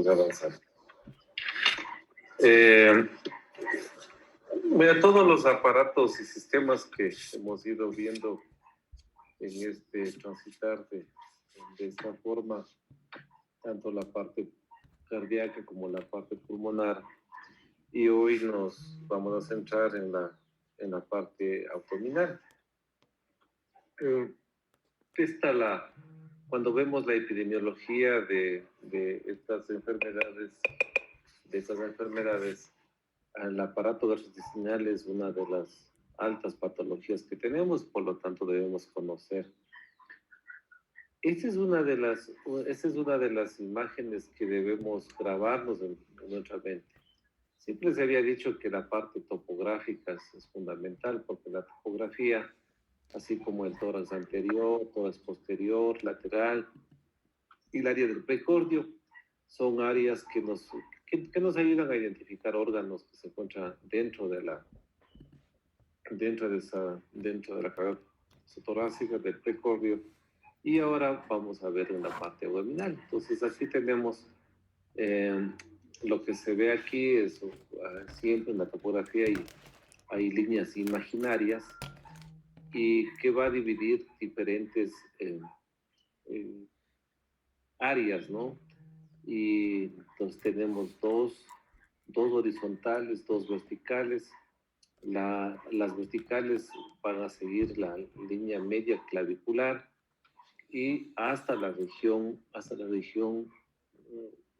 Avanzar. Mira, todos los aparatos y sistemas que hemos ido viendo en este transitar de esta forma, tanto la parte cardíaca como la parte pulmonar, y hoy nos vamos a centrar en la parte abdominal. Cuando vemos la epidemiología de estas enfermedades, el aparato gastrointestinal es una de las altas patologías que tenemos, por lo tanto debemos conocer. Esta es una de las imágenes que debemos grabarnos en nuestra mente. Siempre se había dicho que la parte topográfica es fundamental, porque la topografía, así como el tórax anterior, tórax posterior, lateral y el área del precordio, son áreas que nos ayudan a identificar órganos que se encuentran dentro de la cavidad torácica del precordio. Y ahora vamos a ver en la parte abdominal. Entonces aquí tenemos lo que se ve aquí es siempre en la topografía hay líneas imaginarias y que va a dividir diferentes áreas, ¿no? Y entonces tenemos dos horizontales, dos verticales. Las verticales van a seguir la línea media clavicular y hasta la región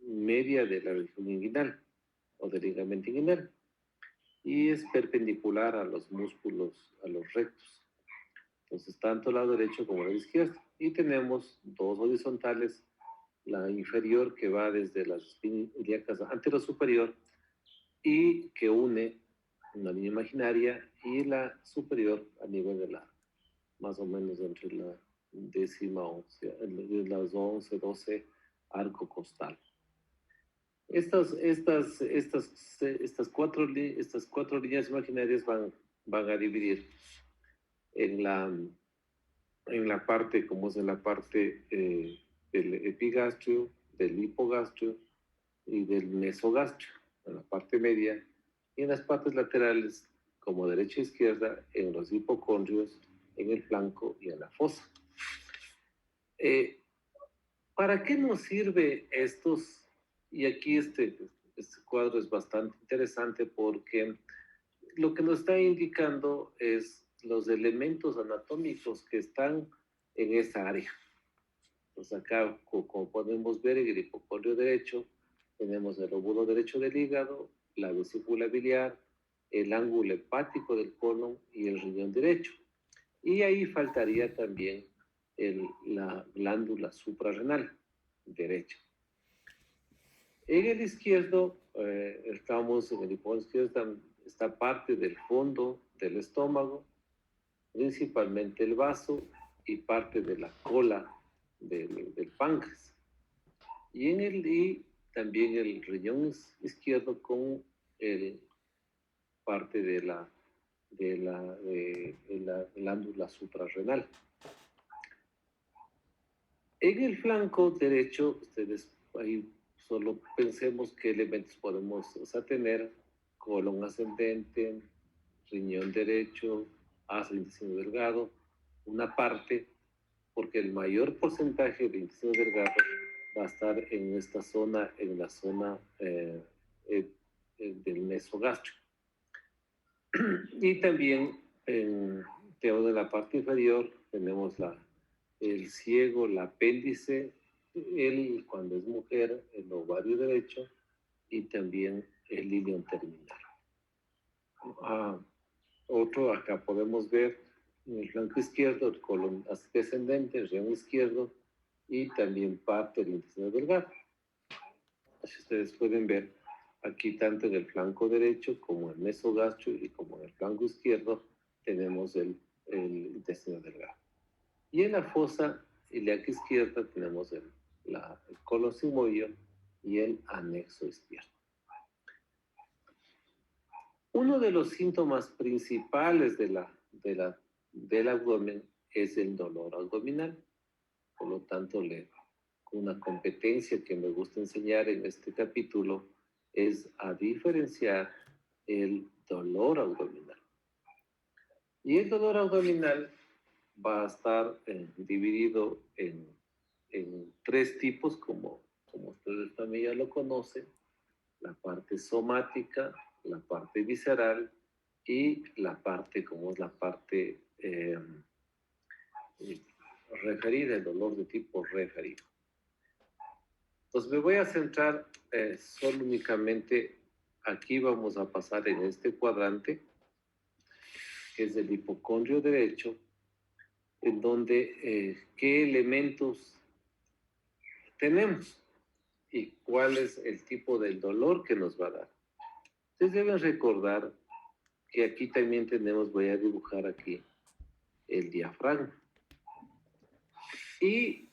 media de la región inguinal o del ligamento inguinal, y es perpendicular a los músculos, a los rectos. Entonces, tanto el lado derecho como el izquierdo. Y tenemos dos horizontales, la inferior que va desde las espina ilíacas anterosuperior y que une una línea imaginaria, y la superior a nivel de más o menos entre la décima once, de las 11, 12 arco costal. Estas cuatro líneas imaginarias van a dividir en la parte, como es en la parte del epigastrio, del hipogastrio y del mesogastrio, en la parte media, y en las partes laterales, como derecha e izquierda, en los hipocondrios, en el flanco y en la fosa. ¿Para qué nos sirve estos? Y aquí este cuadro es bastante interesante porque lo que nos está indicando es los elementos anatómicos que están en esa área. Pues acá, como podemos ver, en el hipocondrio derecho tenemos el lóbulo derecho del hígado, la vesícula biliar, el ángulo hepático del colon y el riñón derecho. Y ahí faltaría también la glándula suprarrenal derecha. En el izquierdo, estamos en el hipocondrio izquierdo, está parte del fondo del estómago, principalmente el vaso y parte de la cola del páncreas. Y también el riñón izquierdo con parte de la glándula suprarrenal. En el flanco derecho, ustedes ahí solo pensemos qué elementos podemos tener: colon ascendente, riñón derecho, asa del intestino delgado, una parte, porque el mayor porcentaje de intestino delgado va a estar en esta zona, en la zona del mesogastrio. Y también en la parte inferior tenemos el ciego, el apéndice, cuando es mujer, el ovario derecho y también el ilion terminal. Otro, acá podemos ver en el flanco izquierdo el colon descendente, el riñón izquierdo y también parte del intestino delgado. Así ustedes pueden ver aquí, tanto en el flanco derecho como en el mesogastrio y como en el flanco izquierdo, tenemos el intestino delgado. Y en la fosa ilíaca izquierda tenemos el colon sigmoide y el anexo izquierdo. Uno de los síntomas principales del abdomen es el dolor abdominal. Por lo tanto, le una competencia que me gusta enseñar en este capítulo es a diferenciar el dolor abdominal. Y el dolor abdominal va a estar dividido en tres tipos, como ustedes también ya lo conocen: la parte somática, la parte visceral y la parte, como es la parte referida, el dolor de tipo referido. Entonces me voy a centrar solo únicamente, aquí vamos a pasar en este cuadrante, que es el hipocondrio derecho, en donde qué elementos tenemos y cuál es el tipo del dolor que nos va a dar. Ustedes deben recordar que aquí también tenemos, voy a dibujar aquí, el diafragma. Y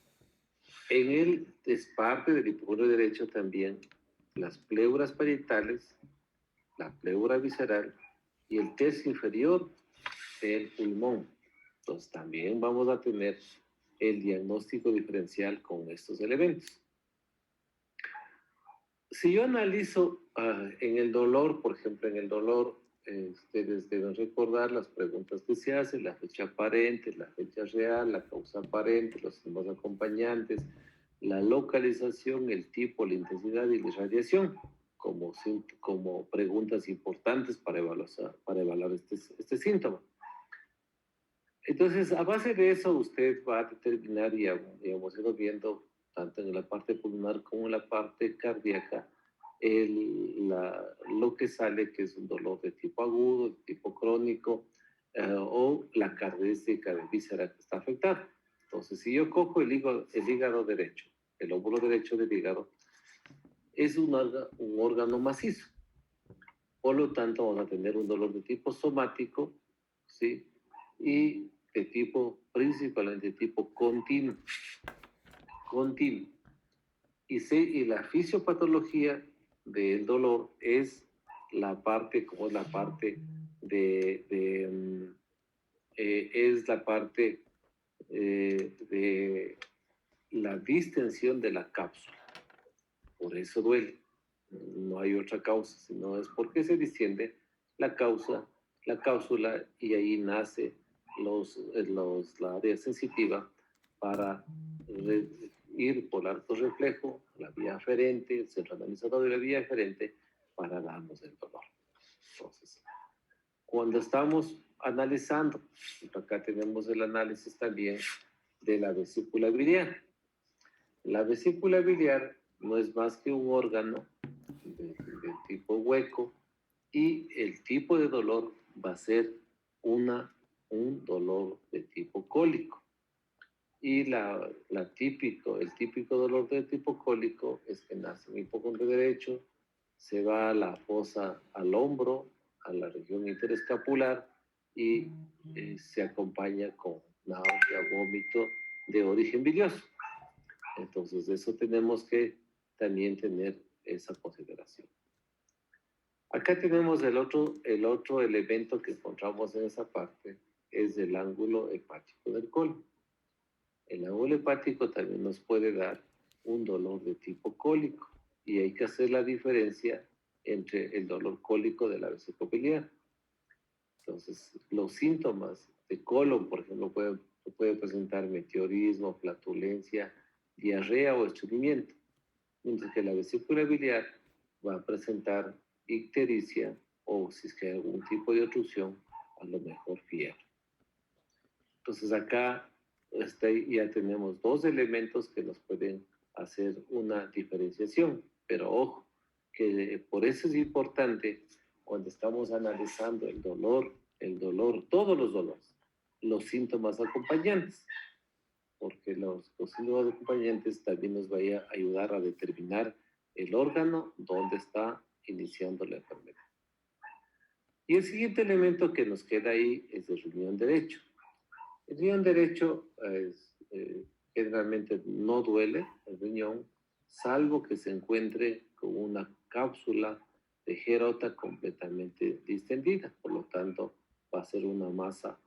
en él es parte del hipocondrio derecho también las pleuras parietales, la pleura visceral y el tercio inferior del pulmón. Entonces también vamos a tener el diagnóstico diferencial con estos elementos. Si yo analizo en el dolor, por ejemplo, en el dolor, ustedes deben recordar las preguntas que se hacen: la fecha aparente, la fecha real, la causa aparente, los síntomas acompañantes, la localización, el tipo, la intensidad y la irradiación, como preguntas importantes para evaluar este síntoma. Entonces, a base de eso, usted va a determinar, y hemos ido viendo tanto en la parte pulmonar como en la parte cardíaca, lo que sale, que es un dolor de tipo agudo, de tipo crónico, o la característica de víscera que está afectada. Entonces, si yo cojo el hígado derecho, el lóbulo derecho del hígado, es un órgano macizo. Por lo tanto, vamos a tener un dolor de tipo somático, ¿sí? Y de tipo, principalmente de tipo continuo. Y la fisiopatología del dolor es la parte, como es la parte es la parte de la distensión de la cápsula. Por eso duele. No hay otra causa, sino es porque se distiende la cápsula, y ahí nace la área sensitiva para ir por el arco reflejo, la vía aferente, el centro analizador de la vía aferente, para darnos el dolor. Entonces, cuando estamos analizando, acá tenemos el análisis también de la vesícula biliar. La vesícula biliar no es más que un órgano de tipo hueco, y el tipo de dolor va a ser un dolor de tipo cólico. Y el típico dolor de tipo cólico es que nace en el hipocondrio derecho, se va a la fosa, al hombro, a la región interescapular, y se acompaña con náusea, vómito de origen bilioso. Entonces, de eso tenemos que también tener esa consideración. Acá tenemos el otro elemento que encontramos en esa parte, es el ángulo hepático del colon. El ángulo hepático también nos puede dar un dolor de tipo cólico, y hay que hacer la diferencia entre el dolor cólico de la vesícula biliar. Entonces, los síntomas de colon, por ejemplo, puede presentar meteorismo, flatulencia, diarrea o estreñimiento, mientras que la vesícula biliar va a presentar ictericia, o si es que hay algún tipo de obstrucción, a lo mejor fiebre. Entonces acá ya tenemos dos elementos que nos pueden hacer una diferenciación, pero ojo, que por eso es importante cuando estamos analizando el dolor, todos los dolores, los síntomas acompañantes, porque los síntomas acompañantes también nos van a ayudar a determinar el órgano donde está iniciando la enfermedad. Y el siguiente elemento que nos queda ahí es el riñón derecho. El riñón derecho generalmente no duele el riñón, salvo que se encuentre con una cápsula de Gerota completamente distendida. Por lo tanto, va a ser una masa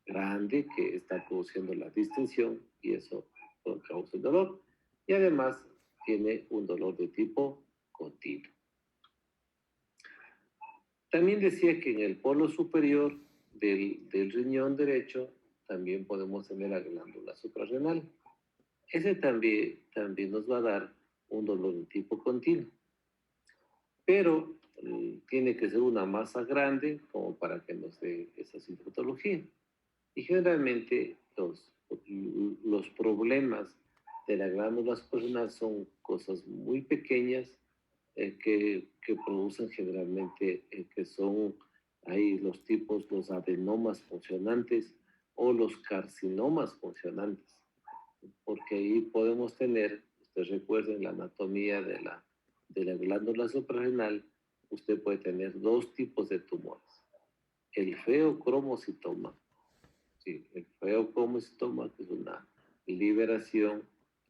grande que está produciendo la distensión, y eso causa el dolor. y además tiene un dolor de tipo continuo. También decía que en el polo superior del riñón derecho también podemos tener la glándula suprarrenal. Ese también nos va a dar un dolor de tipo continuo, pero tiene que ser una masa grande como para que nos dé esa sintomatología. Y generalmente los problemas de la glándula suprarrenal son cosas muy pequeñas que producen generalmente, que son ahí los tipos, los adenomas funcionantes o los carcinomas funcionantes, porque ahí podemos tener, ustedes recuerden la anatomía de la glándula suprarrenal, usted puede tener dos tipos de tumores, el feocromocitoma, sí, el feocromocitoma, que es una liberación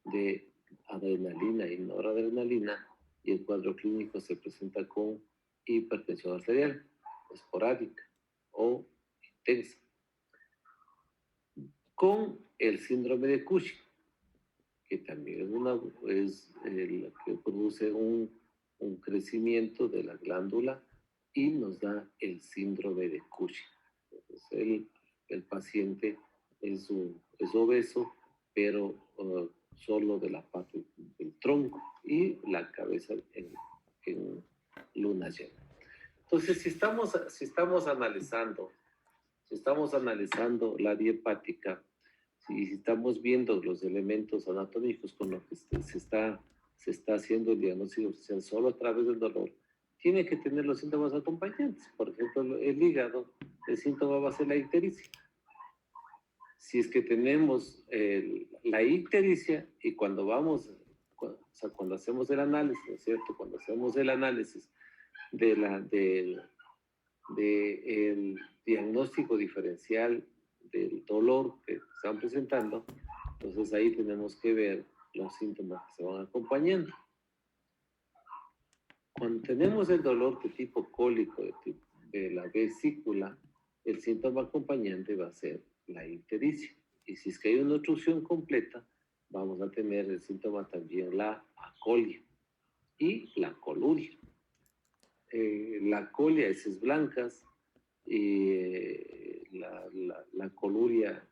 de adrenalina y noradrenalina, y el cuadro clínico se presenta con hipertensión arterial esporádica o intensa, con el síndrome de Cushing, que también es el que produce un crecimiento de la glándula y nos da el síndrome de Cushing. Entonces, el paciente es obeso, pero solo de la parte del tronco y la cabeza en luna llena. Entonces, si estamos analizando la vía hepática, si estamos viendo los elementos anatómicos con los que se está haciendo el diagnóstico social solo a través del dolor, tiene que tener los síntomas acompañantes. Por ejemplo, el hígado, el síntoma va a ser la ictericia. Si es que tenemos la ictericia y cuando cuando hacemos el análisis, ¿no es cierto? Cuando hacemos el análisis del diagnóstico diferencial del dolor que están presentando, entonces ahí tenemos que ver los síntomas que se van acompañando. Cuando tenemos el dolor de tipo cólico, de la vesícula, el síntoma acompañante va a ser la ictericia. Y si es que hay una obstrucción completa, vamos a tener el síntoma también la acolia y la coluria. La colia, heces blancas, y la coluria,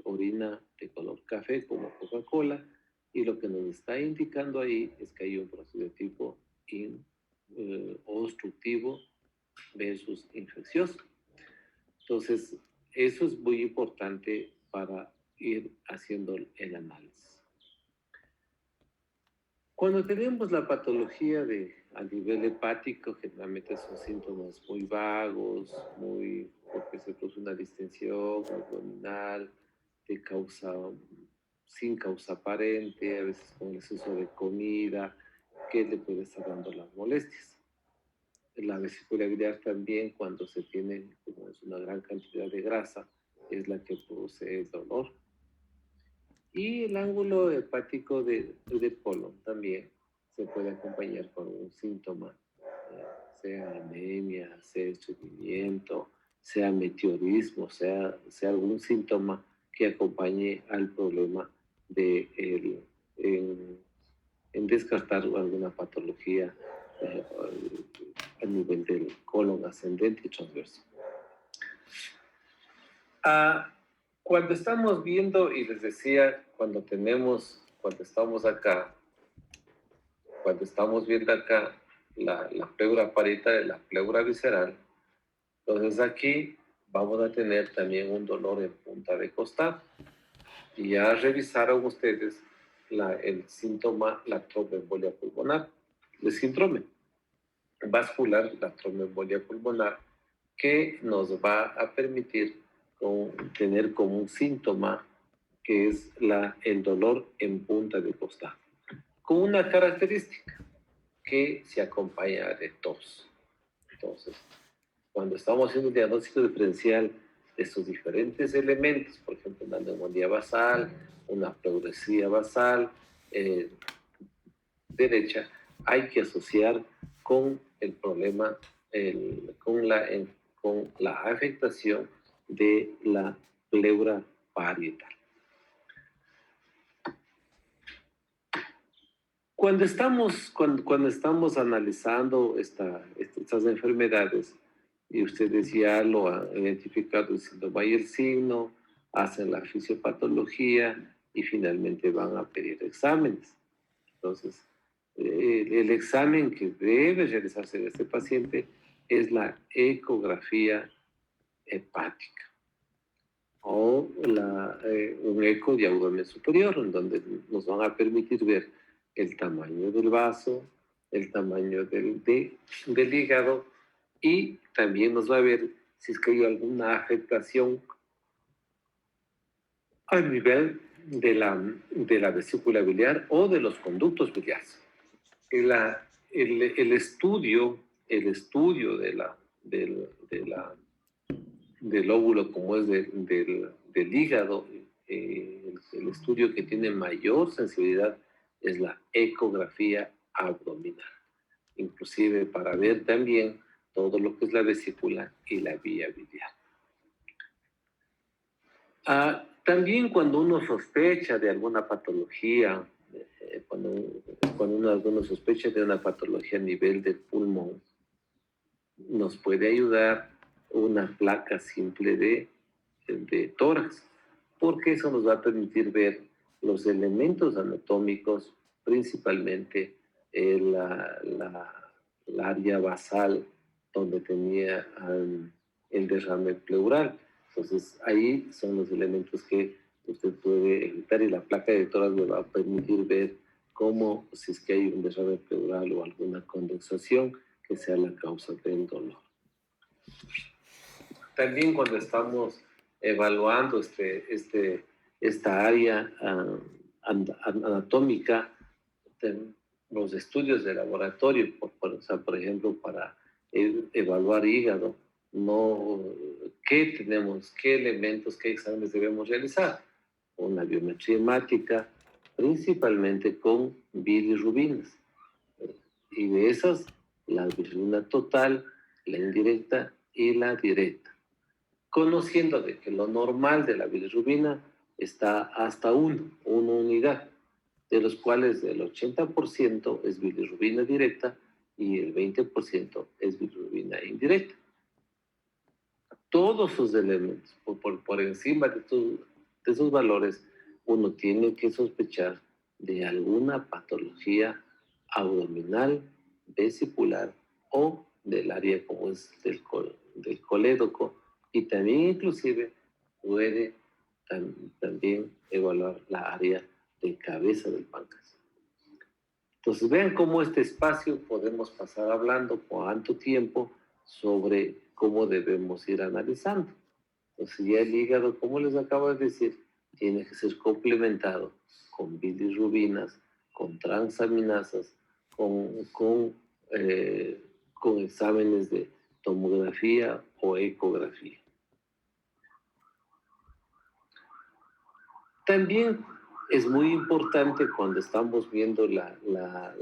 orina de color café como Coca-Cola, y lo que nos está indicando ahí es que hay un proceso de tipo obstructivo versus infeccioso. Entonces, eso es muy importante para ir haciendo el análisis. Cuando tenemos la patología a nivel hepático, generalmente son síntomas muy vagos, porque se produce una distensión abdominal sin causa aparente, a veces con exceso de comida, que le puede estar dando las molestias. La vesícula biliar también, cuando se tiene, como es una gran cantidad de grasa, es la que produce el dolor. Y el ángulo hepático del colon también se puede acompañar con un síntoma, sea anemia, sea estreñimiento, sea meteorismo, sea algún síntoma que acompañe al problema en descartar alguna patología a nivel del colon ascendente y transverso. Cuando estamos viendo, y les decía, cuando estamos viendo acá la pleura parietal y la pleura visceral, entonces aquí vamos a tener también un dolor en punta de costado. Y ya revisaron ustedes el síntoma, la tromboembolia pulmonar, el síndrome vascular, la tromboembolia pulmonar, que nos va a permitir tener como un síntoma que es el dolor en punta de costado, con una característica que se acompaña de tos. Entonces, cuando estamos haciendo un diagnóstico diferencial de estos diferentes elementos, por ejemplo, una neumonía basal, una pleuresía basal derecha, hay que asociar con el problema, con la afectación de la pleura parietal. Cuando estamos analizando estas enfermedades, y ustedes ya lo han identificado diciendo, vaya el signo, hacen la fisiopatología y finalmente van a pedir exámenes. Entonces, el examen que debe realizarse en este paciente es la ecografía hepática o un eco de abdomen superior, en donde nos van a permitir ver el tamaño del vaso, el tamaño del hígado y también nos va a ver si es que hay alguna afectación a nivel de la vesícula biliar o de los conductos biliares. La, el estudio, del óvulo, como es del hígado, el estudio que tiene mayor sensibilidad es la ecografía abdominal, inclusive para ver también todo lo que es la vesícula y la vía biliar. También cuando uno sospecha de alguna patología, cuando uno sospecha de una patología a nivel del pulmón, nos puede ayudar una placa simple de tórax, porque eso nos va a permitir ver los elementos anatómicos, principalmente la área basal donde tenía el derrame pleural. Entonces ahí son los elementos que usted puede evitar y la placa de tórax le va a permitir ver cómo, si es que hay un derrame pleural o alguna condensación, que sea la causa del dolor. También cuando estamos evaluando esta área anatómica, los estudios de laboratorio, por ejemplo, para evaluar hígado, ¿qué tenemos? ¿Qué elementos, qué exámenes debemos realizar? Una biometría hemática, principalmente con bilirrubinas. Y de esas, la bilirrubina total, la indirecta y la directa. Conociendo de que lo normal de la bilirrubina está hasta una unidad, de los cuales el 80% es bilirrubina directa y el 20% es bilirrubina indirecta. Todos sus elementos, por encima de esos valores, uno tiene que sospechar de alguna patología abdominal, vesicular o del área como es del colédoco, y también inclusive puede también evaluar la área de cabeza del páncreas. Entonces vean cómo este espacio podemos pasar hablando cuánto tiempo sobre cómo debemos ir analizando. Entonces ya el hígado, como les acabo de decir, tiene que ser complementado con bilirrubinas, con transaminasas, con exámenes de tomografía o ecografía. También es muy importante cuando estamos viendo el área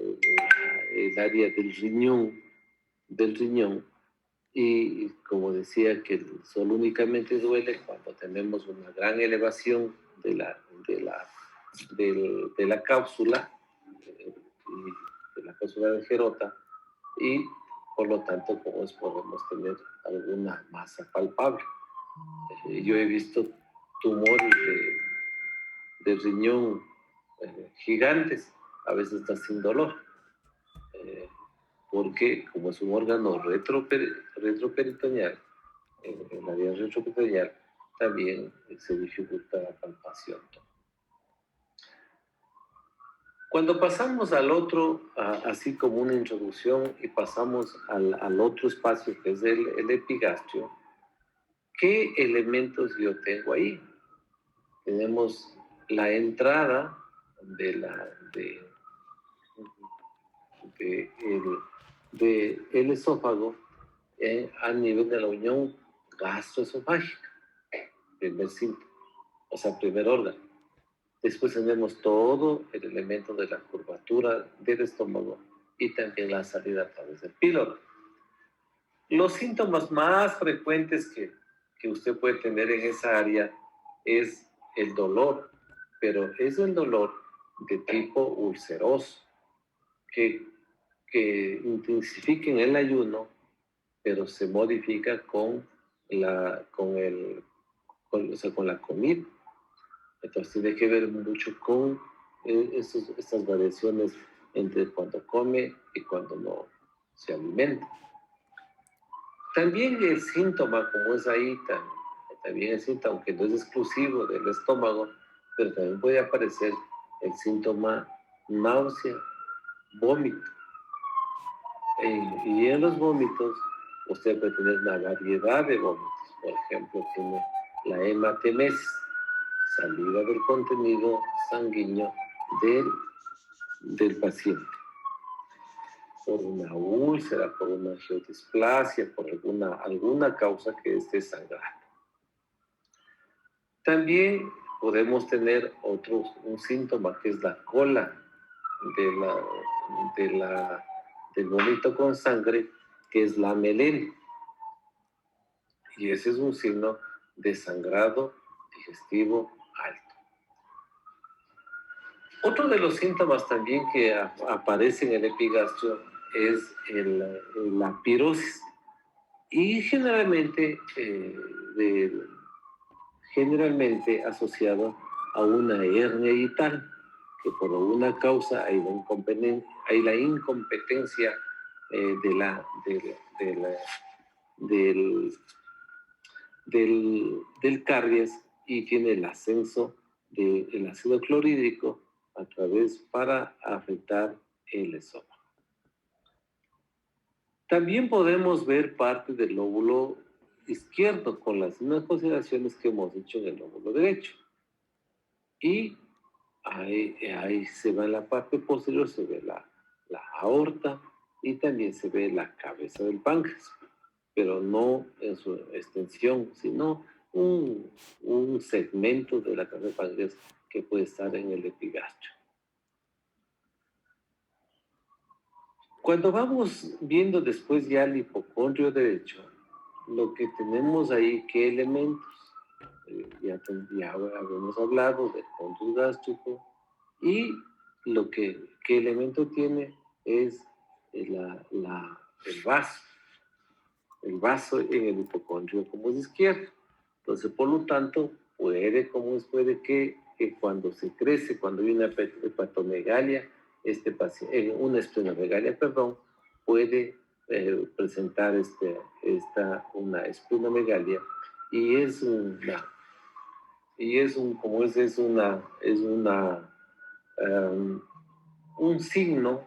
del riñón, y como decía que solo únicamente duele cuando tenemos una gran elevación de la cápsula, de la cápsula de Gerota, y por lo tanto podemos tener alguna masa palpable. Yo he visto tumores de riñón gigantes, a veces está sin dolor, porque como es un órgano retroperitoneal, en el área retroperitoneal también se dificulta la palpación. Cuando pasamos al otro, así como una introducción, y pasamos al otro espacio que es el epigastrio, ¿qué elementos yo tengo ahí? Tenemos la entrada del esófago a nivel de la unión gastroesofágica, primer síntoma, o sea, primer órgano. Después tenemos todo el elemento de la curvatura del estómago y también la salida a través del píloro. Los síntomas más frecuentes que usted puede tener en esa área es el dolor, pero es el dolor de tipo ulceroso. que, que intensifiquen el ayuno, pero se modifica o sea, con la comida. Entonces tiene que ver mucho con estas variaciones entre cuando come y cuando no se alimenta. También el síntoma, como es ahí, también el síntoma, aunque no es exclusivo del estómago, pero también puede aparecer el síntoma náusea, vómito. Y en los vómitos, usted puede tener una variedad de vómitos. Por ejemplo, tiene la hematemesis, salida del contenido sanguíneo del paciente, por una úlcera, por una geodisplasia, por alguna causa que esté sangrando. También podemos tener un síntoma que es la cola del vómito con sangre, que es la melena. Y ese es un signo de sangrado digestivo alto. Otro de los síntomas también que aparece en el epigastrio es la pirosis. Y generalmente asociado a una hernia hiatal, que por alguna causa hay la incompetencia del cardias, y tiene el ascenso del ácido clorhídrico para afectar el esófago. También podemos ver parte del lóbulo izquierdo con las mismas consideraciones que hemos hecho en el lóbulo derecho. Y ahí se va en la parte posterior, se ve la aorta y también se ve la cabeza del páncreas, pero no en su extensión, sino un segmento de la cabeza del páncreas que puede estar en el epigastrio. Cuando vamos viendo después ya el hipocondrio derecho, lo que tenemos ahí, ¿qué elementos? Ya habíamos hablado del condrio gástrico, y qué elemento tiene es el vaso en el hipocondrio como es izquierdo. Entonces, por lo tanto, puede que cuando se crece, cuando hay una hepatomegalia, una esplenomegalia, puede presentar una esplenomegalia, y es un signo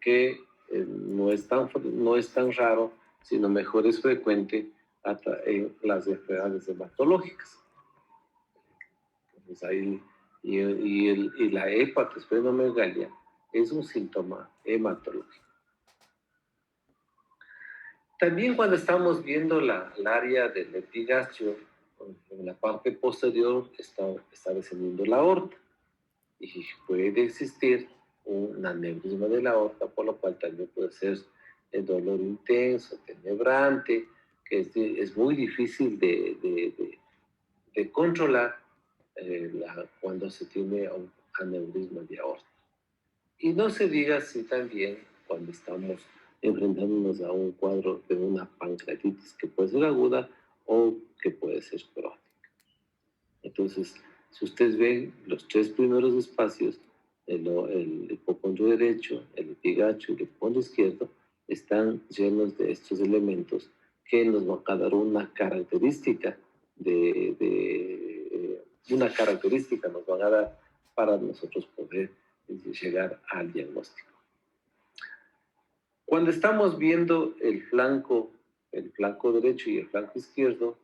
que no es tan raro, sino mejor es frecuente en las enfermedades hematológicas. Entonces ahí, y la hepatosplenomegalia es un síntoma hematológico. También cuando estamos viendo el área del epigastrio, en la parte posterior está descendiendo la aorta, y puede existir un aneurisma de la aorta, por lo cual también puede ser el dolor intenso, tenebrante, que es muy difícil de controlar cuando se tiene un aneurisma de aorta. Y no se diga así también cuando estamos enfrentándonos a un cuadro de una pancreatitis, que puede ser aguda o que puede ser crónica. Entonces, si ustedes ven los tres primeros espacios, el hipocondrio derecho, el epigastrio y el hipocondrio izquierdo, están llenos de estos elementos que nos van a dar una característica nos van a dar para nosotros poder llegar al diagnóstico. Cuando estamos viendo el flanco derecho y el flanco izquierdo,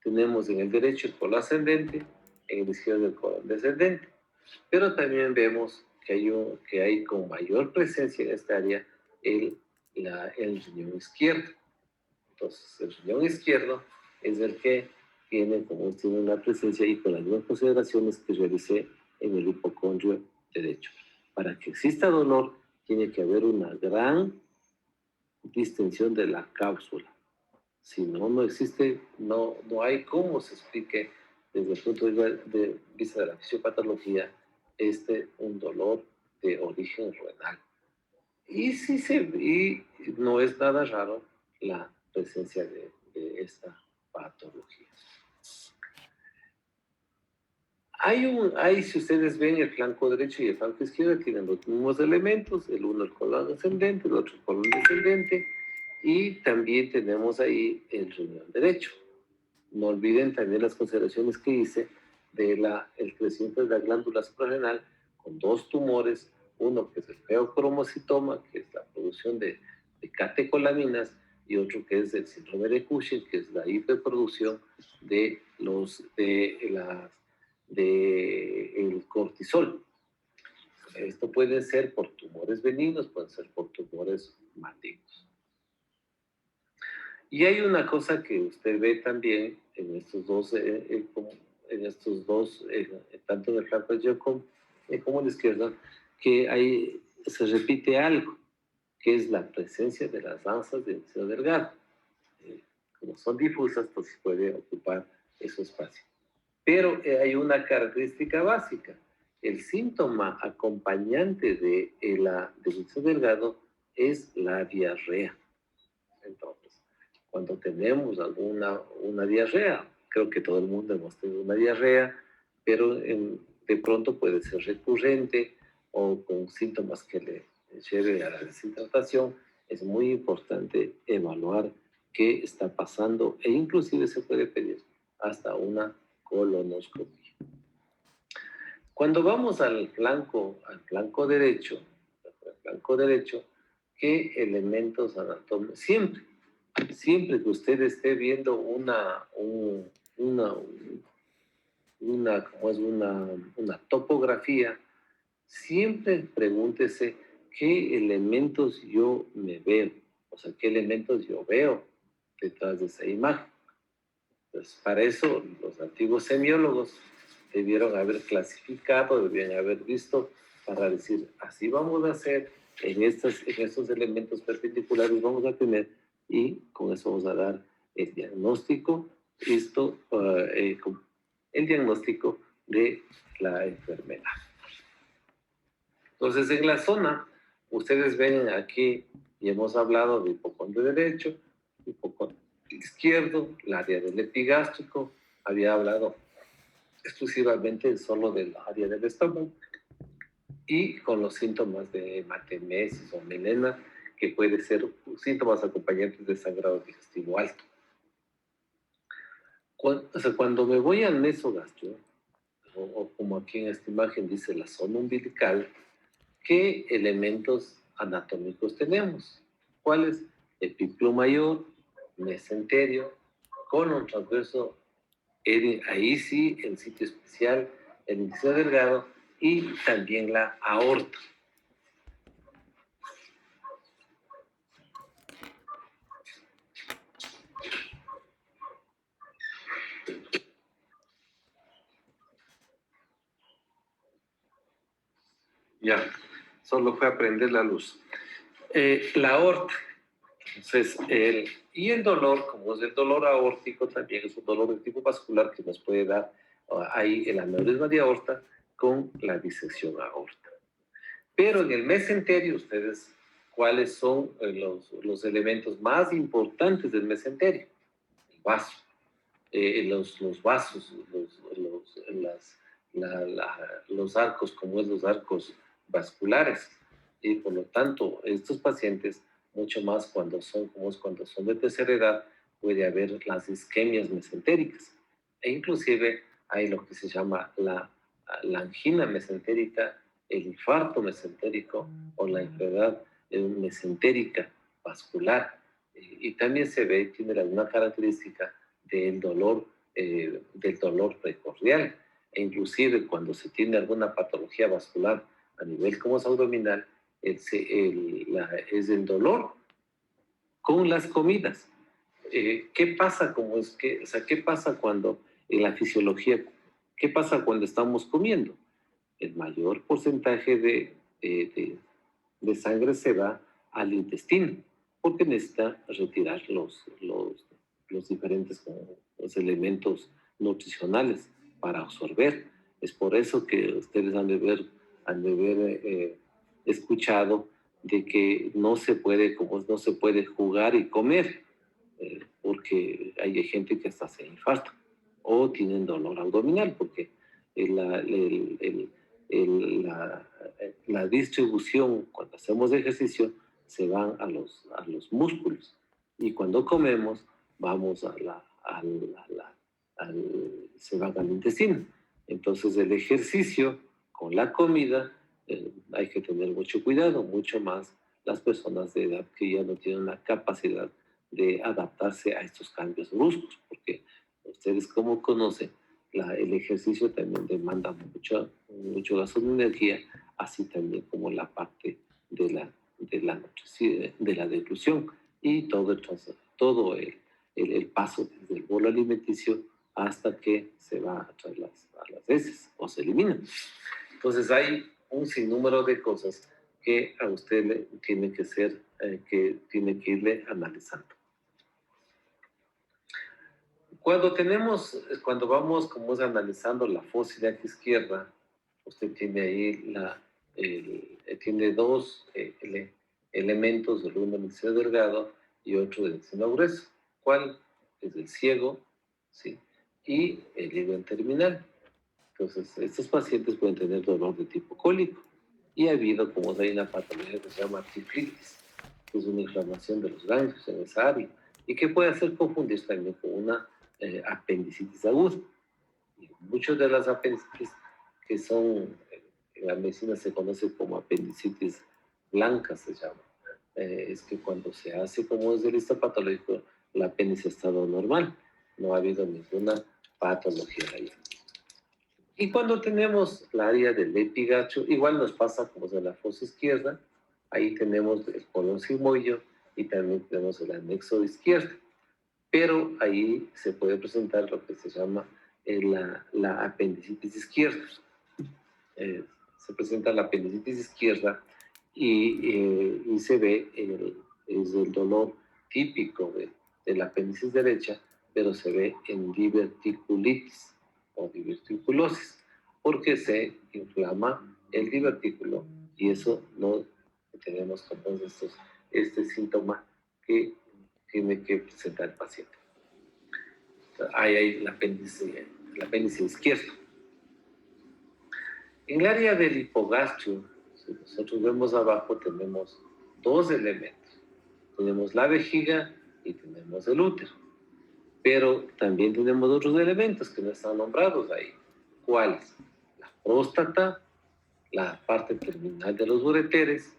tenemos en el derecho el colon ascendente, en el izquierdo el colon descendente, pero también vemos que hay con mayor presencia en esta área el riñón izquierdo. Entonces, el riñón izquierdo es el que tiene una presencia, y con las mismas consideraciones que realicé en el hipocondrio derecho. Para que exista dolor, tiene que haber una gran distensión de la cápsula. Si no existe, no hay cómo se explique desde el punto de vista de la fisiopatología un dolor de origen renal. Y no es nada raro la presencia de esta patología. Si ustedes ven el flanco derecho y el flanco izquierdo, tienen los mismos elementos, el uno el colon ascendente, el otro el colon descendente, y también tenemos ahí el riñón derecho. No olviden también las consideraciones que hice de el crecimiento de la glándula suprarrenal con dos tumores, uno que es el feocromocitoma, que es la producción de catecolaminas, y otro que es el síndrome de Cushing, que es la hiperproducción de el cortisol. Esto puede ser por tumores benignos, puede ser por tumores malignos. Y hay una cosa que usted ve también en estos dos, tanto en el flanco derecho como en la izquierda, que se repite algo, que es la presencia de las danzas de intestino delgado. Como son difusas, pues puede ocupar ese espacio. Pero hay una característica básica. El síntoma acompañante del intestino delgado es la diarrea. Entonces, cuando tenemos una diarrea, creo que todo el mundo hemos tenido una diarrea, pero de pronto puede ser recurrente o con síntomas que le lleve a la deshidratación, es muy importante evaluar qué está pasando e inclusive se puede pedir hasta una colonoscopia. Cuando vamos al flanco derecho, ¿qué elementos anatómicos? Siempre que usted esté viendo una topografía, siempre pregúntese qué elementos yo me veo, o sea, qué elementos yo veo detrás de esa imagen. Pues para eso los antiguos semiólogos debieron haber clasificado, debían haber visto para decir, así vamos a hacer en estos elementos perpendiculares, vamos a tener, y con eso vamos a dar el diagnóstico, el diagnóstico de la enfermedad. Entonces, en la zona, ustedes ven aquí, y hemos hablado de hipocondrio derecho, hipocondrio izquierdo, el área del epigástrico, había hablado exclusivamente solo del área del estómago, y con los síntomas de hematemesis o melena, que puede ser síntomas acompañantes de sangrado digestivo alto. Cuando me voy al mesogastrio, o como aquí en esta imagen dice la zona umbilical, ¿qué elementos anatómicos tenemos? ¿Cuáles? Epiclo mayor, mesenterio, colon transverso, ahí sí, el sitio especial, el intestino delgado y también la aorta. Ya, solo fue a prender la luz. La aorta. Entonces, y el dolor, como es el dolor aórtico, también es un dolor de tipo vascular que nos puede dar ahí el aneurisma de aorta con la disección aorta. Pero en el mesenterio, ustedes, ¿cuáles son los elementos más importantes del mesenterio? El vaso, los vasos, los arcos, como es los arcos vasculares. Y por lo tanto, estos pacientes, mucho más cuando son de tercera edad, puede haber las isquemias mesentéricas. E inclusive hay lo que se llama la angina mesentérica, el infarto mesentérico o la enfermedad mesentérica vascular. Y también se ve, tiene alguna característica del dolor precordial. E inclusive cuando se tiene alguna patología vascular a nivel como es abdominal, es el dolor con las comidas. ¿Qué pasa? ¿Qué pasa cuando en la fisiología, qué pasa cuando estamos comiendo? El mayor porcentaje de sangre se va al intestino, porque necesita retirar los diferentes los elementos nutricionales para absorber. Es por eso que ustedes han de ver escuchado de que no se puede, como no se puede jugar y comer, porque hay gente que hasta se infarta o tienen dolor abdominal, porque la, la, la distribución cuando hacemos ejercicio se van a los músculos y cuando comemos vamos se van al intestino. Entonces el ejercicio con la comida hay que tener mucho cuidado, mucho más las personas de edad que ya no tienen la capacidad de adaptarse a estos cambios bruscos, porque ustedes como conocen, el ejercicio también demanda mucho gasto de energía, así también como la parte de la deglución y todo el paso desde el bolo alimenticio hasta que se va a las heces o se elimina. Entonces hay un sinnúmero de cosas que a usted le tiene que que tiene que irle analizando. Cuando vamos como es analizando la fosa ilíaca izquierda, usted tiene ahí tiene dos elementos, uno del intestino delgado y otro del intestino grueso. ¿Cuál? Es el ciego, ¿sí? Y el hígado terminal. Entonces, estos pacientes pueden tener dolor de tipo cólico. Y ha habido, como hay una patología que se llama tiflitis, que es una inflamación de los ganglios en esa área, y que puede hacer confundir también con una apendicitis aguda. Y muchas de las apendicitis que son, en la medicina se conoce como apendicitis blanca, se llama. Es que cuando se hace como es el histopatológico, el apéndice ha estado normal, no ha habido ninguna patología ahí. Y cuando tenemos la área del epigacho, igual nos pasa como es en la fosa izquierda, ahí tenemos el colon sigmoide y también tenemos el anexo izquierdo. Pero ahí se puede presentar lo que se llama la apendicitis izquierda. Se presenta la apendicitis izquierda y se ve es el dolor típico de la apéndice derecha, pero se ve en diverticulitis o diverticulosis, porque se inflama el divertículo y eso no tenemos como este síntoma que tiene que presentar el paciente. Ahí hay el apéndice izquierdo. En el área del hipogastrio, si nosotros vemos abajo, tenemos dos elementos. Tenemos la vejiga y tenemos el útero. Pero también tenemos otros elementos que no están nombrados ahí. ¿Cuáles? La próstata, la parte terminal de los ureteres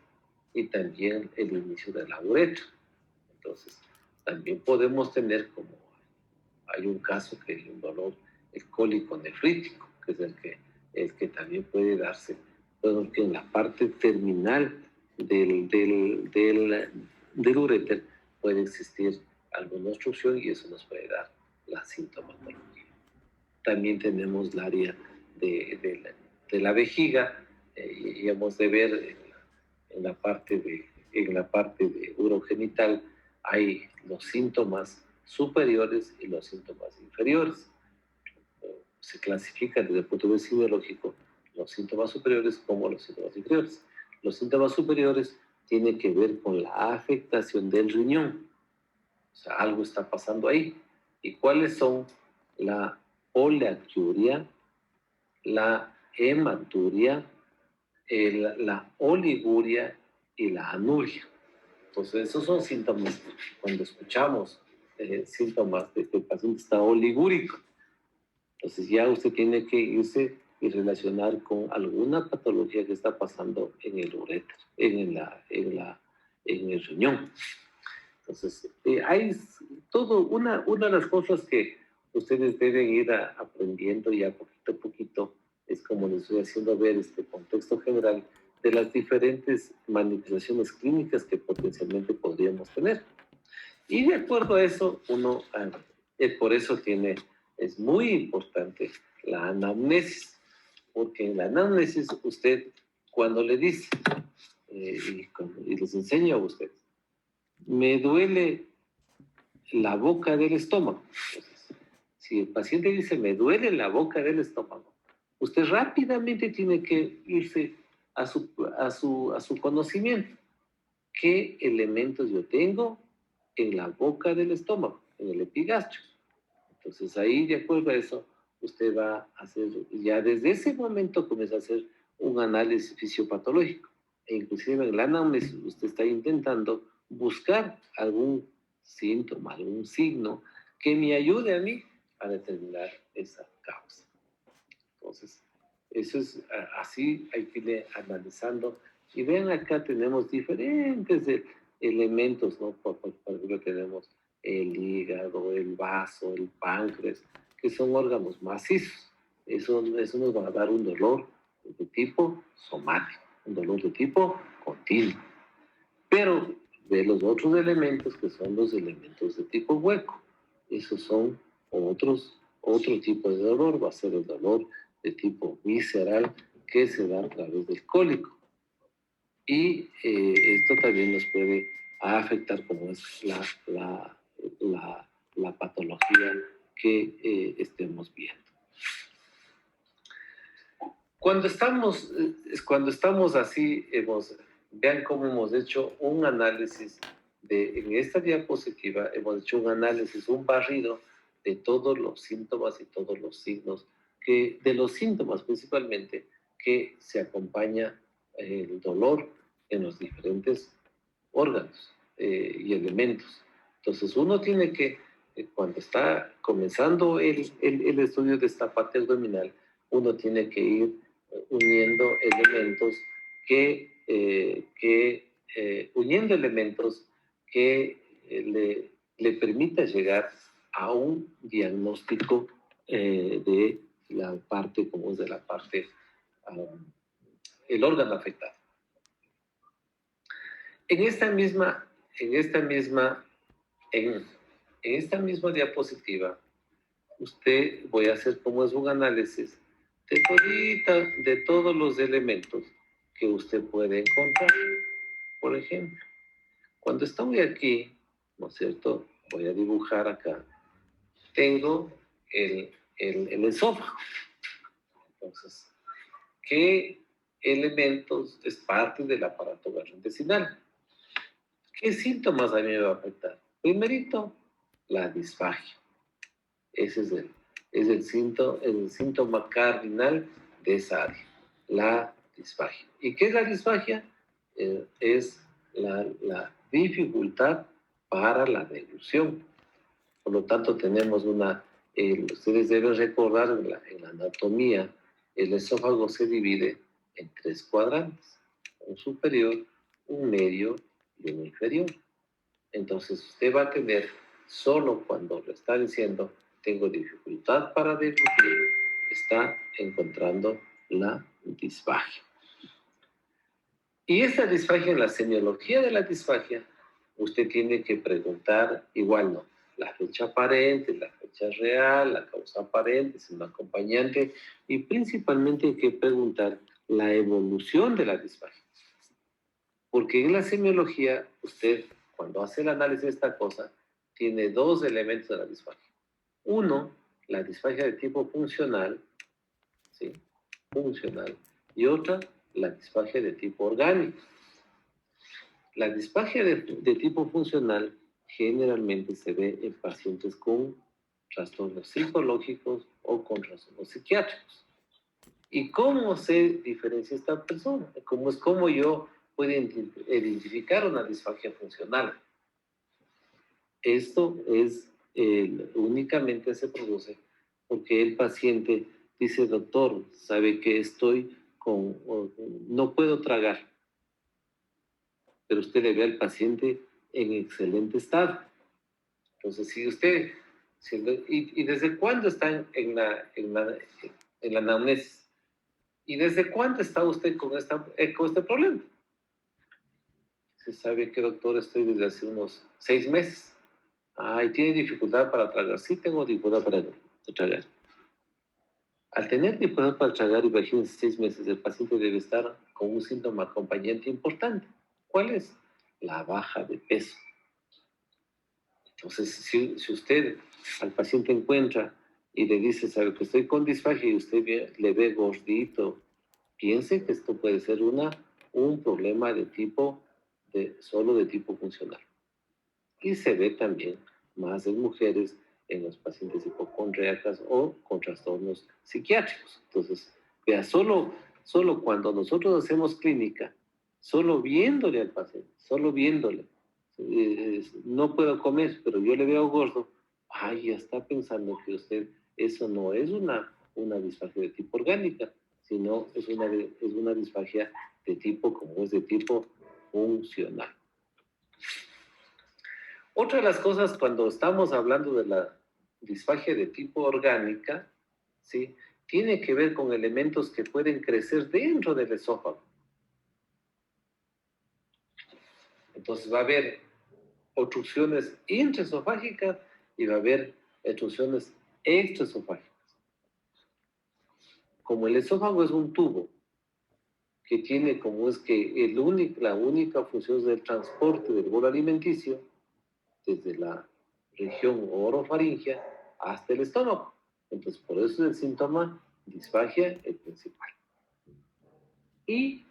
y también el inicio de la uretra. Entonces, también podemos tener como hay un caso que es un dolor, el cólico nefrítico, que es el que también puede darse, porque en la parte terminal del uréter puede existir alguna obstrucción y eso nos puede dar la sintomatología. También tenemos el área de la vejiga y hemos de ver en la parte de urogenital hay los síntomas superiores y los síntomas inferiores. Se clasifican desde el punto de vista biológico los síntomas superiores como los síntomas inferiores. Los síntomas superiores tienen que ver con la afectación del riñón. O sea, algo está pasando ahí. ¿Y cuáles son? La poliacuria, la hematuria, la oliguria y la anuria. Entonces, esos son síntomas. Cuando escuchamos síntomas de que el paciente está oligúrico, entonces ya usted tiene que irse y relacionar con alguna patología que está pasando en el uréter, en el riñón. Entonces, hay una de las cosas que ustedes deben ir aprendiendo ya poquito a poquito, es como les estoy haciendo ver este contexto general de las diferentes manifestaciones clínicas que potencialmente podríamos tener. Y de acuerdo a eso, por eso es muy importante la anamnesis, porque en la anamnesis usted, cuando le dice, y les enseño a ustedes, me duele la boca del estómago. Entonces, si el paciente dice, me duele la boca del estómago, usted rápidamente tiene que irse a su conocimiento. ¿Qué elementos yo tengo en la boca del estómago, en el epigastrio? Entonces ahí, de acuerdo a eso, usted va a hacer, ya desde ese momento comienza a hacer un análisis fisiopatológico. E inclusive en la anamnesis usted está intentando buscar algún síntoma, algún signo que me ayude a mí a determinar esa causa. Entonces, eso es así, hay que ir analizando. Y vean, acá tenemos diferentes elementos, ¿no? Por ejemplo, tenemos el hígado, el vaso, el páncreas, que son órganos macizos. Eso nos va a dar un dolor de tipo somático, un dolor de tipo continuo. Pero de los otros elementos, que son los elementos de tipo hueco, esos son otro tipo de dolor, va a ser el dolor de tipo visceral que se da a través del cólico. Y esto también nos puede afectar como es la patología que estemos viendo. Cuando estamos así, vean cómo hemos hecho un análisis en esta diapositiva, hemos hecho un análisis, un barrido de todos los síntomas y todos los signos, de los síntomas principalmente, que se acompaña el dolor en los diferentes órganos y elementos. Entonces uno tiene que, cuando está comenzando el estudio de esta parte abdominal, uno tiene que ir uniendo elementos uniendo elementos que le permita llegar a un diagnóstico de la parte, como es de la parte, el órgano afectado. En esta misma diapositiva, voy a hacer como es un análisis de todos los elementos que usted puede encontrar. Por ejemplo, cuando estoy aquí, ¿no es cierto? Voy a dibujar acá. Tengo el esófago. Entonces, ¿qué elementos es parte del aparato gastrointestinal? ¿Qué síntomas a mí me va a afectar? Primerito, la disfagia. Ese es el síntoma cardinal de esa área, la disfagia. ¿Y qué es la disfagia? Es la dificultad para la deglución. Por lo tanto, tenemos ustedes deben recordar en la anatomía, el esófago se divide en 3 cuadrantes, un superior, un medio y un inferior. Entonces, usted va a tener, solo cuando le está diciendo, tengo dificultad para deglutir, está encontrando la disfagia. Y esta disfagia, en la semiología de la disfagia, usted tiene que preguntar, igual no, la fecha aparente, la fecha real, la causa aparente, es un acompañante, y principalmente hay que preguntar la evolución de la disfagia. Porque en la semiología, usted, cuando hace el análisis de esta cosa, tiene 2 elementos de la disfagia. Uno, la disfagia de tipo funcional, ¿sí? Funcional. Y otra, la disfagia de tipo orgánico. La disfagia de tipo funcional generalmente se ve en pacientes con trastornos psicológicos o con trastornos psiquiátricos. ¿Y cómo se diferencia esta persona? ¿Cómo yo puedo identificar una disfagia funcional? Esto únicamente se produce porque el paciente dice, doctor, sabe que no puedo tragar, pero usted le ve al paciente en excelente estado. Entonces, si usted, ¿y desde cuándo está en la anamnesis? ¿Y desde cuándo está usted con este problema? Se sabe que, doctor, estoy desde hace unos 6 meses. ¿Y tiene dificultad para tragar? Sí, tengo dificultad para tragar. Al tener dificultad para tragar, imagínense, 6 meses, el paciente debe estar con un síntoma acompañante importante. ¿Cuál es? La baja de peso. Entonces, si usted al paciente encuentra y le dice, sabe que estoy con disfagia, y usted le ve gordito, piense que esto puede ser un problema solo de tipo funcional. Y se ve también más en mujeres, en los pacientes hipocondríacas o con trastornos psiquiátricos. Entonces, vea, solo cuando nosotros hacemos clínica, solo viéndole al paciente, solo viéndole, no puedo comer, pero yo le veo gordo, ay, ya está pensando que usted, eso no es una disfagia de tipo orgánica, sino es una disfagia de tipo, como es de tipo funcional. Otra de las cosas cuando estamos hablando de la disfagia de tipo orgánica, ¿sí? Tiene que ver con elementos que pueden crecer dentro del esófago. Entonces va a haber obstrucciones intraesofágicas y va a haber obstrucciones extraesofágicas. Como el esófago es un tubo que tiene como es que la única función es el transporte del bolo alimenticio desde la región orofaringea hasta el estómago. Entonces, por eso es el síntoma disfagia el principal. Y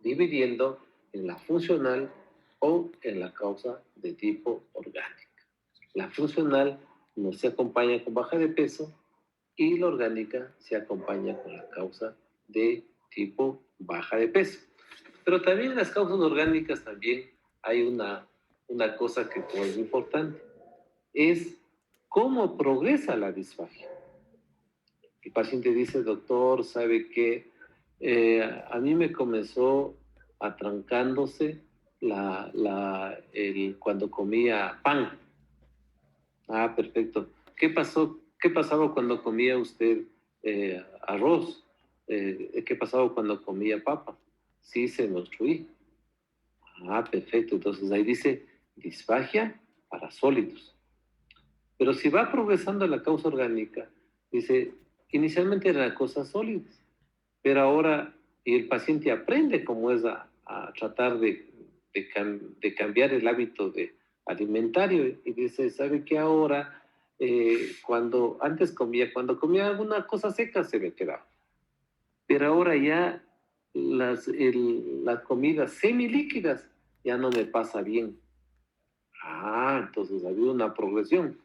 dividiendo en la funcional o en la causa de tipo orgánica. La funcional no se acompaña con baja de peso y la orgánica se acompaña con la causa de tipo baja de peso. Pero también en las causas orgánicas también hay una cosa que es importante, es cómo progresa la disfagia. El paciente dice, doctor, ¿sabe qué? A mí me comenzó atrancándose cuando comía pan. Ah, perfecto. ¿Qué pasó? ¿Qué pasaba cuando comía usted arroz? ¿Qué pasaba cuando comía papa? Sí, se me obstruía. Ah, perfecto. Entonces ahí dice disfagia para sólidos. Pero si va progresando la causa orgánica, dice, inicialmente eran cosas sólidas, pero ahora, y el paciente aprende cómo es a tratar de cambiar el hábito alimentario, y dice, ¿sabe qué ahora? Cuando comía alguna cosa seca se le quedaba, pero ahora ya las comidas semilíquidas ya no me pasa bien. Ah, entonces ha habido una progresión.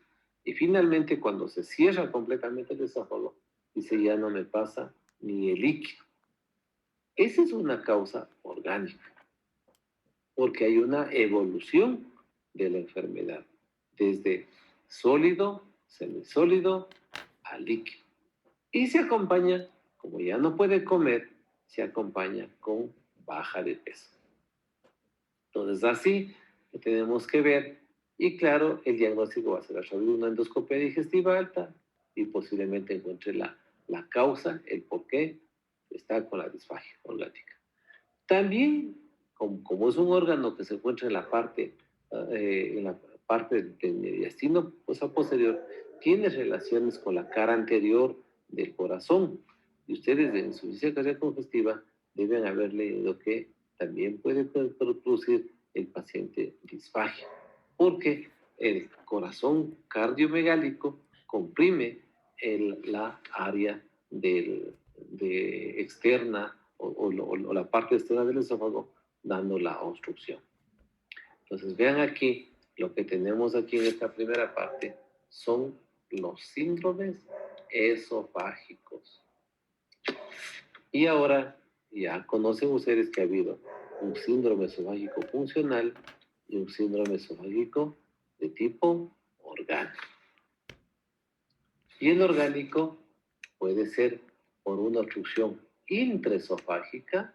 Y finalmente, cuando se cierra completamente el esófago, dice, ya no me pasa ni el líquido. Esa es una causa orgánica, porque hay una evolución de la enfermedad, desde sólido, semisólido, a líquido. Y se acompaña, como ya no puede comer, se acompaña con baja de peso. Entonces, así que tenemos que ver, y claro, el diagnóstico va a ser a través de una endoscopia digestiva alta y posiblemente encuentre la causa, el por qué está con la disfagia orgánica. También, como es un órgano que se encuentra en la parte del mediastino pues, a posterior, tiene relaciones con la cara anterior del corazón. Y ustedes en su insuficiencia cardíaca congestiva deben haber leído que también puede producir el paciente disfagia, porque el corazón cardiomegálico comprime la área externa o la parte externa del esófago, dando la obstrucción. Entonces, vean aquí, lo que tenemos aquí en esta primera parte son los síndromes esofágicos. Y ahora ya conocen ustedes que ha habido un síndrome esofágico funcional y un síndrome esofágico de tipo orgánico. Y el orgánico puede ser por una obstrucción intraesofágica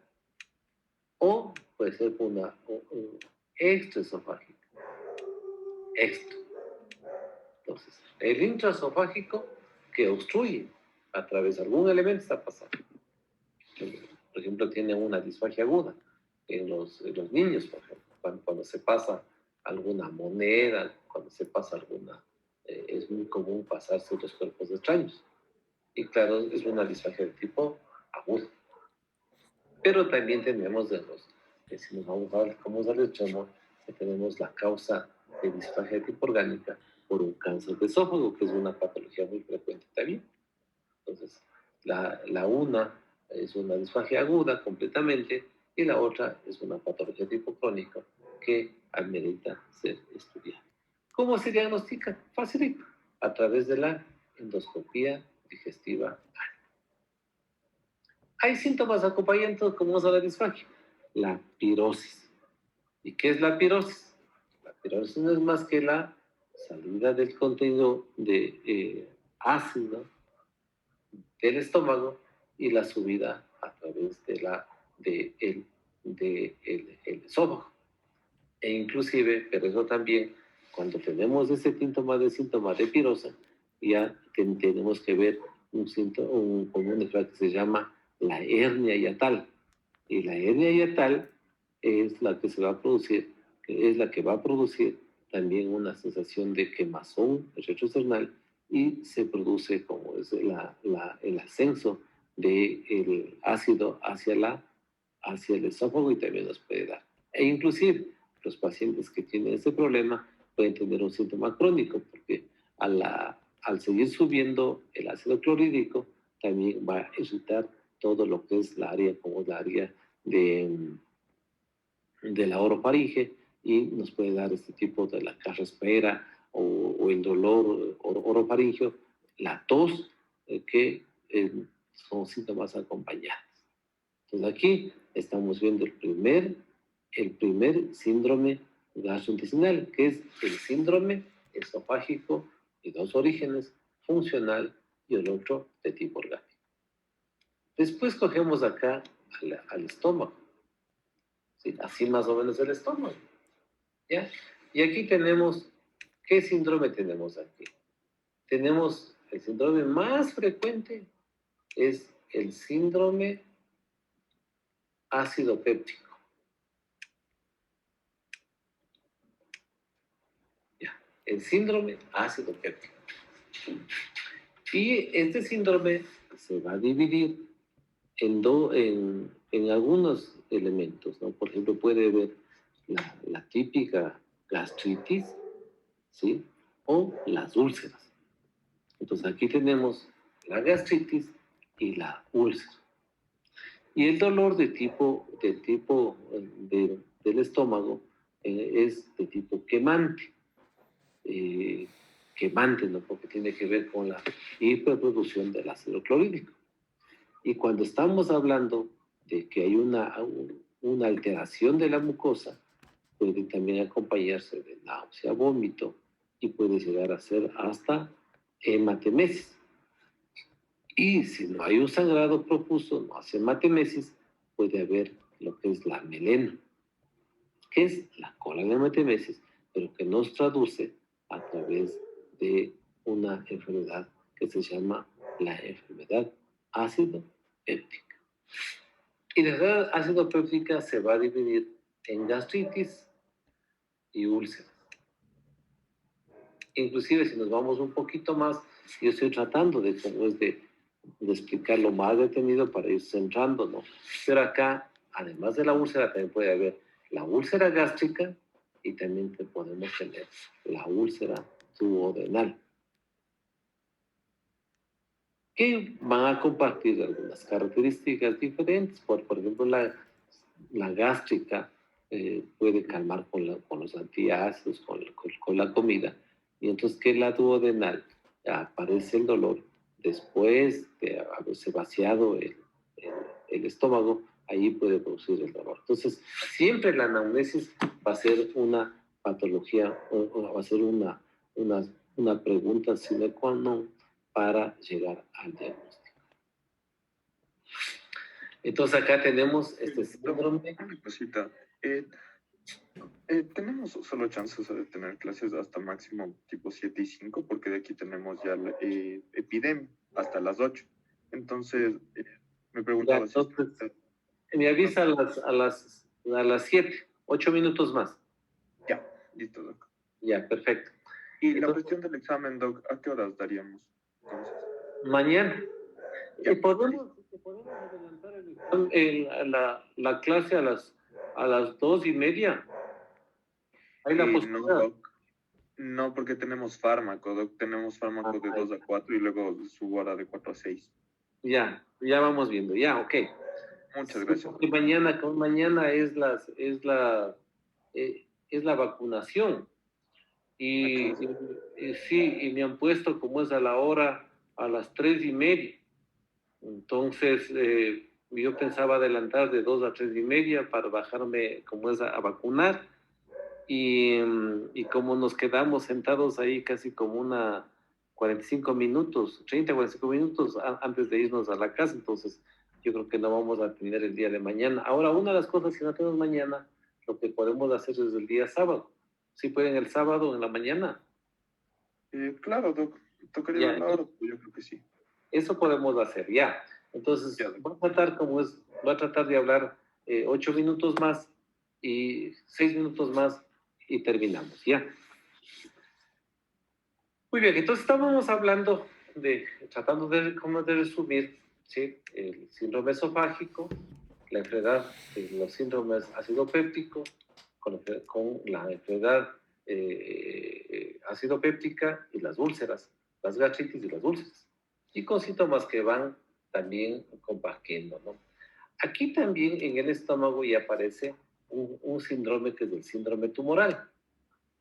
o puede ser por una extraesofágica. Extra. Entonces, el intraesofágico que obstruye a través de algún elemento está pasando. Por ejemplo, tiene una disfagia aguda en los niños, por ejemplo, cuando se pasa alguna moneda, cuando se pasa es muy común pasarse otros cuerpos extraños. Y claro, es una disfagia de tipo agudo. Pero también tenemos si nos vamos a ver cómo sale el extremo, tenemos la causa de disfagia de tipo orgánica por un cáncer de esófago, que es una patología muy frecuente también. Entonces, es una disfagia aguda completamente, y la otra es una patología tipo crónico que amerita ser estudiada. ¿Cómo se diagnostica? Facilito, a través de la endoscopía digestiva. Hay síntomas acompañantes como a la disfagia. La pirosis. ¿Y qué es la pirosis? La pirosis no es más que la salida del contenido de ácido del estómago y la subida a través el esófago. E inclusive, pero eso también, cuando tenemos ese síntoma de pirosa, ya tenemos que ver un síntoma, como una enfermedad que se llama la hernia hiatal. Y la hernia hiatal es la que se va a producir, es la que va a producir también una sensación de quemazón retrosternal, y se produce como es el ascenso del ácido hacia el esófago, y también nos puede dar. E inclusive los pacientes que tienen ese problema pueden tener un síntoma crónico, porque al seguir subiendo el ácido clorhídrico también va a irritar todo lo que es la área, como la área de la orofaringe, y nos puede dar este tipo de la carraspera o el dolor orofaringeo, la tos, que son síntomas acompañados. Entonces aquí estamos viendo el primer síndrome gastrointestinal, que es el síndrome esofágico de dos orígenes, funcional, y el otro de tipo orgánico. Después cogemos acá al estómago, ¿sí? Así más o menos el estómago, ¿ya? Y aquí tenemos, ¿qué síndrome tenemos aquí? Tenemos el síndrome más frecuente, es el síndrome ácido péptico. ¿Ya? El síndrome ácido péptico. Y este síndrome se va a dividir en algunos elementos, ¿no? Por ejemplo, puede haber la típica gastritis, ¿sí? O las úlceras. Entonces aquí tenemos la gastritis y la úlcera. Y el dolor del estómago es de tipo quemante. Quemante, ¿no? Porque tiene que ver con la hiperproducción del ácido clorhídrico. Y cuando estamos hablando de que hay una alteración de la mucosa, puede también acompañarse de náusea, vómito, y puede llegar a ser hasta hematemesis. Y si no hay un sangrado profuso, no hace hematemesis, puede haber lo que es la melena, que es la cola de hematemesis, pero que nos traduce a través de una enfermedad que se llama la enfermedad ácido péptica. Y la enfermedad ácido péptica se va a dividir en gastritis y úlceras. Inclusive, si nos vamos un poquito más, yo estoy tratando de explicarlo más detenido para ir centrando, ¿no? Pero acá, además de la úlcera, también puede haber la úlcera gástrica, y también podemos tener la úlcera duodenal, que van a compartir algunas características diferentes. Por ejemplo, la gástrica puede calmar con los antiácidos, con la comida, y entonces que la duodenal aparece el dolor después de haberse vaciado el estómago, ahí puede producir el dolor. Entonces, siempre la anamnesis va a ser una patología, o va a ser una pregunta sine qua non para llegar al diagnóstico. Entonces acá tenemos este síndrome. Una cosita. Tenemos solo chances de tener clases hasta máximo tipo 7 y 5, porque de aquí tenemos ya la epidemia hasta las 8. Entonces, me preguntaba Ya, entonces, me avisa a las 7, 8 minutos más. Ya, listo, Doc. Ya, perfecto. Y entonces, la cuestión del examen, Doc, ¿a qué horas daríamos? Entonces, mañana. ya, podemos adelantar la clase a las 2:30. Hay la no, posibilidad. Doc. No, porque tenemos fármaco, Doc. Tenemos fármaco de 2 a 4 y luego su hora de 4 a 6. ya vamos viendo, ya, ok. Muchas Sí, gracias. porque mañana es la vacunación. Y, Aquí. y- y sí, y me han puesto como es a la hora, a las 3:30. Entonces, yo pensaba adelantar de 2 a 3:30 para bajarme como es a vacunar. Y como nos quedamos sentados ahí casi como 45 minutos, 30, 45 minutos antes de irnos a la casa, entonces yo creo que no vamos a tener el día de mañana. Ahora, una de las cosas que no tenemos mañana, lo que podemos hacer es el día sábado. Si pueden el sábado en la mañana, Claro, Doc, tocaría ver ya, la hora, pero yo creo que sí. eso podemos hacer, ya. Entonces, Ya, Doc. voy a tratar de hablar 8 minutos más y 6 minutos más y terminamos, ya. Muy bien, entonces estábamos hablando tratando como de resumir, ¿sí? El síndrome esofágico, la enfermedad de los síndromes ácido péptico, con la enfermedad ácido péptica y las úlceras, las gastritis y las úlceras, y con síntomas que van también compartiendo, ¿no? Aquí también en el estómago ya aparece un síndrome que es el síndrome tumoral,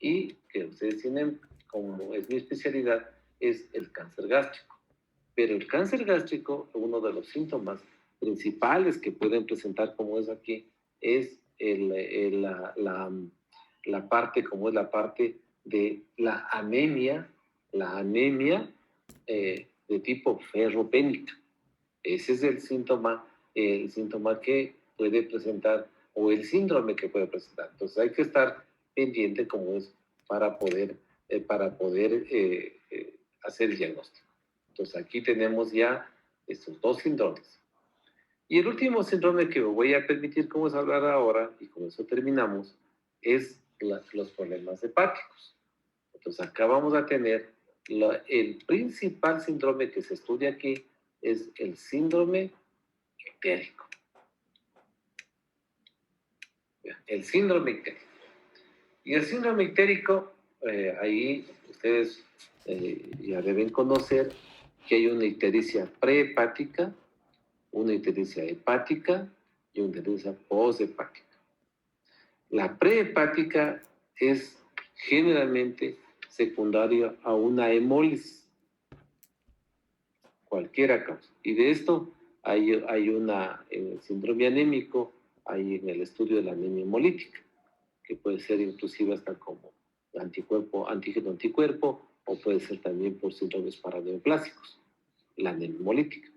y que ustedes tienen, como es mi especialidad, es el cáncer gástrico. Pero el cáncer gástrico, uno de los síntomas principales que pueden presentar, como es aquí, es la parte, como es la parte de la anemia de tipo ferropénica. Ese es el síntoma que puede presentar, o el síndrome que puede presentar. Entonces hay que estar pendiente como es para poder hacer el diagnóstico. Entonces aquí tenemos ya estos dos síndromes. Y el último síndrome que me voy a permitir como es hablar ahora, y con eso terminamos, es los problemas hepáticos. Entonces acá vamos a tener el principal síndrome que se estudia aquí es el síndrome ictérico. El síndrome ictérico. Y el síndrome ictérico, ahí ustedes ya deben conocer que hay una ictericia prehepática, una ictericia hepática y una ictericia poshepática. La prehepática es generalmente secundaria a una hemólisis, cualquiera causa. Y de esto hay una, en el síndrome anémico, hay en el estudio de la anemia hemolítica, que puede ser inclusive hasta como antígeno-anticuerpo, o puede ser también por síndromes paraneoplásicos, la anemia hemolítica.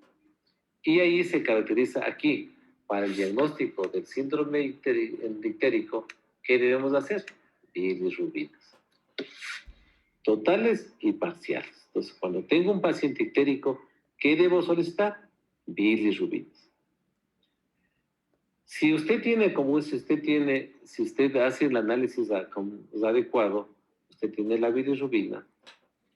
Y ahí se caracteriza aquí, para el diagnóstico del síndrome ictérico, ¿qué debemos hacer? Bilirrubinas, totales y parciales. Entonces, cuando tengo un paciente ictérico, ¿qué debo solicitar? Bilirrubinas. Si usted tiene, si usted hace el análisis adecuado, usted tiene la bilirrubina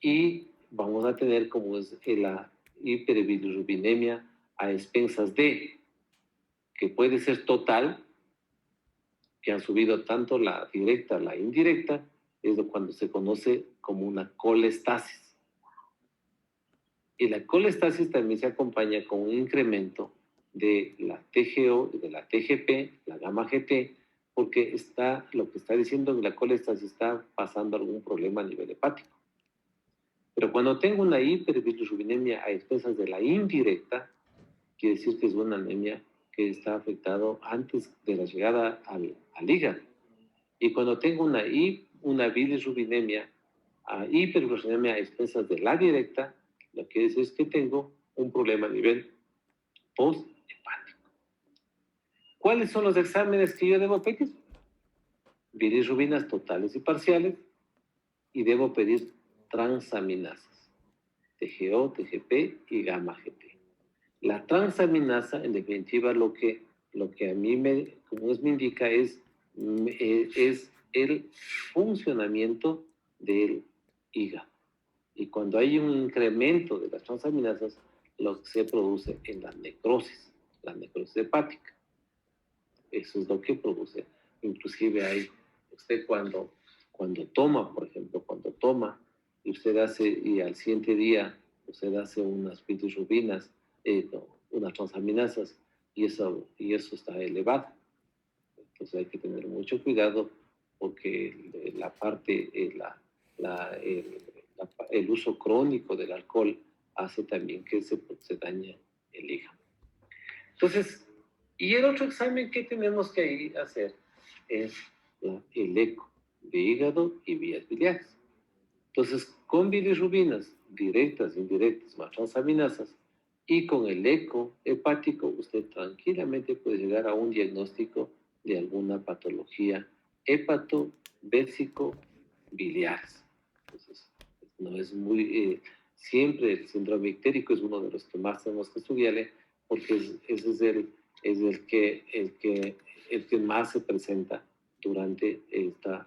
y vamos a tener como es la hiperbilirrubinemia a expensas de, que puede ser total, que han subido tanto la directa, la indirecta, es cuando se conoce como una colestasis. Y la colestasis también se acompaña con un incremento de la TGO, de la TGP, la gamma GT, porque lo que está diciendo que la colestasis está pasando algún problema a nivel hepático. Pero cuando tengo una hiperbilirrubinemia a expensas de la indirecta, quiere decir que es una anemia que está afectado antes de la llegada al hígado. Y cuando tengo una bilirrubinemia a hiperglucemia a expensas de la directa, lo que es que tengo un problema a nivel post-hepático. ¿Cuáles son los exámenes que yo debo pedir? Bilirrubinas totales y parciales, y debo pedir transaminasas, TGO, TGP y gamma GT. La transaminasa, en definitiva, lo que a mí como me indica es el funcionamiento del hígado. Y cuando hay un incremento de las transaminasas, lo que se produce en la necrosis hepática. Eso es lo que produce. Inclusive usted cuando toma, por ejemplo, y usted hace, y al siguiente día usted hace unas bilirrubinas unas transaminasas y eso está elevado. Entonces hay que tener mucho cuidado porque la parte, el uso crónico del alcohol hace también que se dañe el hígado. Entonces, y el otro examen que tenemos que hacer es el eco de hígado y vías biliares. Entonces, con bilirrubinas directas, indirectas, más transaminasas, y con el eco hepático, usted tranquilamente puede llegar a un diagnóstico de alguna patología hepato-vésico-biliares. Entonces, no es muy... siempre el síndrome ictérico es uno de los que más tenemos que estudiarle, porque ese es el que más se presenta durante esta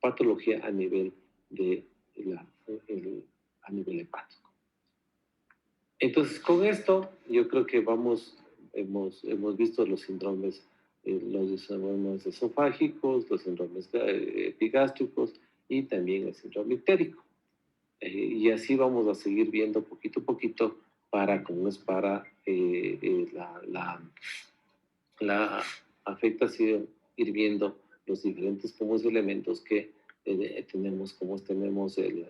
patología a nivel a nivel hepático. Entonces, con esto, yo creo que hemos visto los síndromes esofágicos, los síndromes epigástricos y también el síndrome ictérico. Y así vamos a seguir viendo poquito a poquito para la afectación, ir viendo los diferentes elementos que tenemos en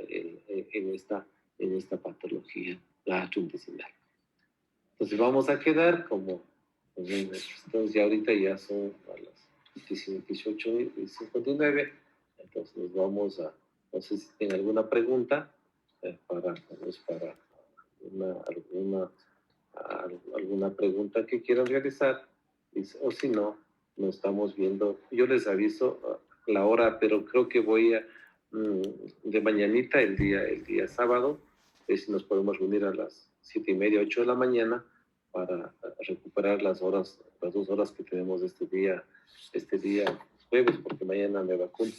esta patología gastrointestinal. Entonces vamos a quedar entonces ya ahorita ya son a las 18:59, entonces nos vamos a, no sé si tienen alguna pregunta para alguna pregunta que quieran realizar, o si no, nos estamos viendo. Yo les aviso la hora, pero creo que voy de mañanita, el día sábado, si nos podemos reunir a las 7:30, 8 de la mañana, para recuperar las 2 horas que tenemos este día jueves, porque mañana me vacuno,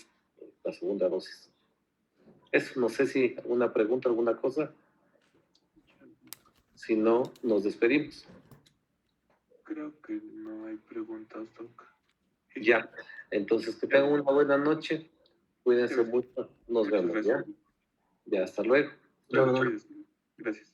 la segunda dosis. Eso, no sé si alguna pregunta, alguna cosa. Si no, nos despedimos. Creo que no hay preguntas, Doc. Ya, entonces que tengan una buena noche. Cuídense mucho. Nos vemos, ¿ya? Ya, hasta luego. Gracias.